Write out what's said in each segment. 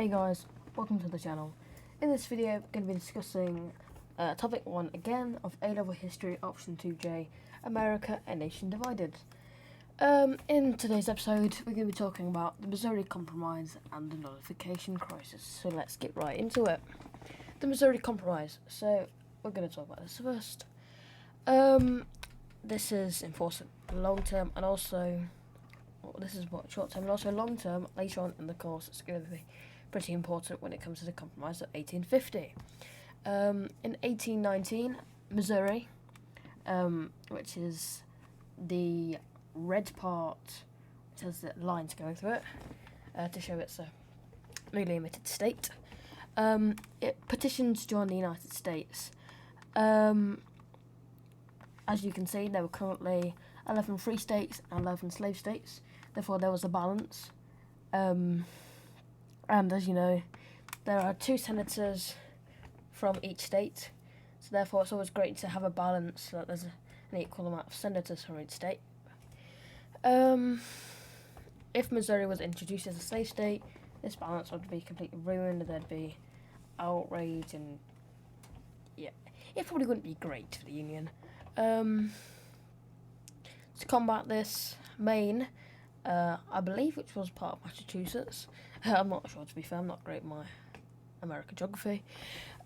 Hey guys, welcome to the channel. In this video, I'm going to be discussing topic 1 again of A-Level History, Option 2J, America, a Nation Divided. In today's episode, we're going to be talking about the Missouri Compromise and the Nullification Crisis. So let's get right into it. The Missouri Compromise. So we're going to talk about this first. This is enforced long-term and also, this is what short-term and also long-term. Later on in the course, it's going to be pretty important when it comes to the Compromise of 1850. In 1819, Missouri, which is the red part, which has the lines going through it, to show it's a newly admitted state, it petitioned to join the United States. As you can see, there were currently 11 free states and 11 slave states, therefore there was a balance. And as you know, there are 2 senators from each state, so therefore it's always great to have a balance so that there's an equal amount of senators from each state. If Missouri was introduced as a slave state, this balance would be completely ruined. There'd be outrage and yeah, it probably wouldn't be great for the Union. To combat this, Maine, I believe, which was part of Massachusetts, I'm not sure, to be fair, I'm not great at my American geography,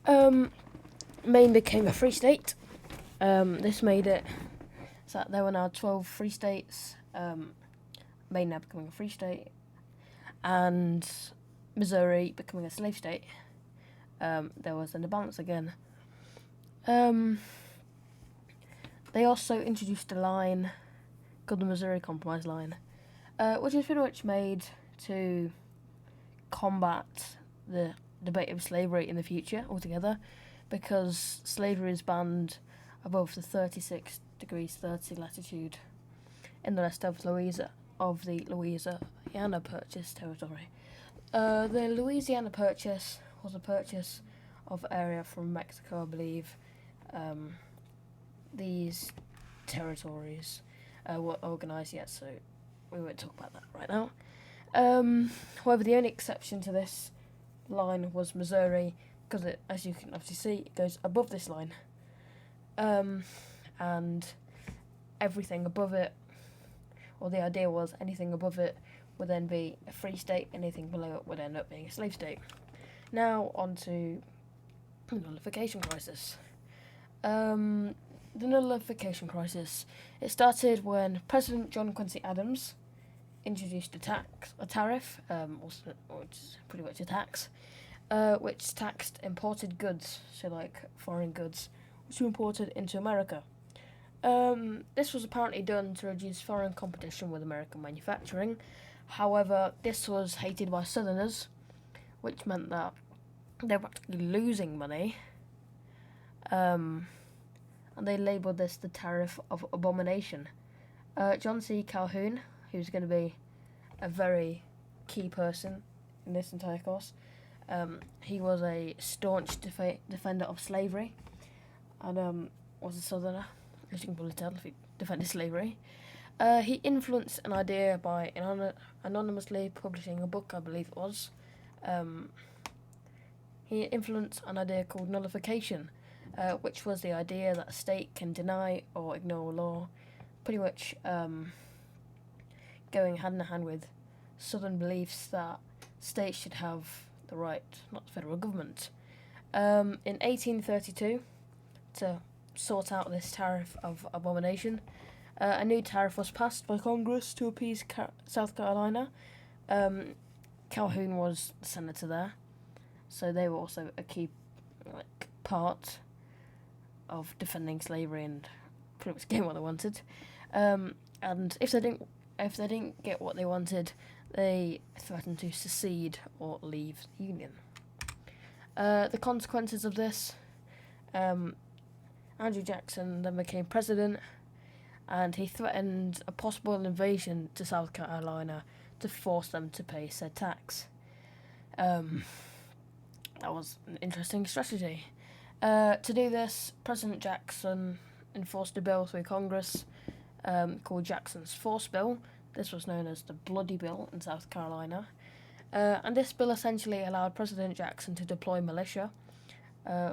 Maine became a free state. This made it so that there were now 12 free states, Maine now becoming a free state, and Missouri becoming a slave state. There was an imbalance again. They also introduced a line called the Missouri Compromise line, which is pretty much made to combat the debate of slavery in the future altogether, because slavery is banned above the 36 degrees 30 latitude in the rest of the Louisiana Purchase territory. The Louisiana Purchase was a purchase of area from Mexico, I believe. These territories were organised yet, so we won't talk about that right now. However, the only exception to this line was Missouri, because it, as you can obviously see, it goes above this line, and everything above it, or the idea was anything above it would then be a free state, anything below it would end up being a slave state. Now on to the Nullification Crisis. The Nullification Crisis, it started when President John Quincy Adams introduced a tariff, which is pretty much a tax, which taxed imported goods, so like foreign goods, which were imported into America. This was apparently done to reduce foreign competition with American manufacturing. However, this was hated by Southerners, which meant that they were practically losing money. And they labelled this the Tariff of Abomination. John C. Calhoun, who's going to be a very key person in this entire course, he was a staunch defender of slavery, and was a Southerner, as you can probably tell if he defended slavery. He influenced an idea by anonymously publishing a book, I believe it was. He influenced an idea called nullification, which was the idea that a state can deny or ignore law, pretty much going hand in hand with Southern beliefs that states should have the right, not the federal government. In 1832, to sort out this tariff of abomination, a new tariff was passed by Congress to appease South Carolina. Calhoun was the senator there, so they were also a key part of defending slavery and pretty much getting what they wanted. And if they didn't get what they wanted, they threatened to secede or leave the Union. The consequences of this, Andrew Jackson then became president, and he threatened a possible invasion to South Carolina to force them to pay said tax. That was an interesting strategy. To do this, President Jackson enforced a bill through Congress called Jackson's Force Bill. This was known as the Bloody Bill in South Carolina. And this bill essentially allowed President Jackson to deploy militia,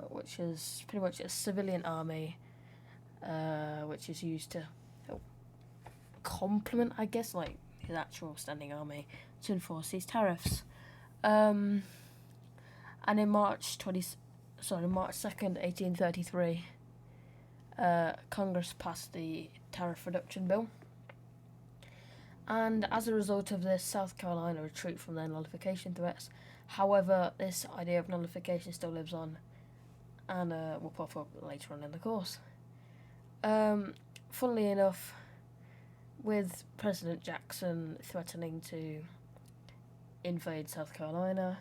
which is pretty much a civilian army, which is used to complement, I guess, like his actual standing army to enforce these tariffs. And in March 2nd, 1833, Congress passed the Tariff Reduction Bill. And as a result of this, South Carolina retreated from their nullification threats. However, this idea of nullification still lives on, and will pop up later on in the course. Funnily enough, with President Jackson threatening to invade South Carolina,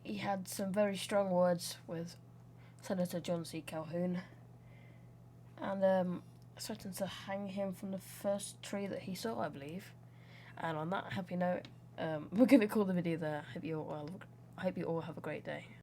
he had some very strong words with Senator John C. Calhoun, and threatened to hang him from the first tree that he saw, I believe. And on that happy note, we're going to call the video there. I hope you all have a great day.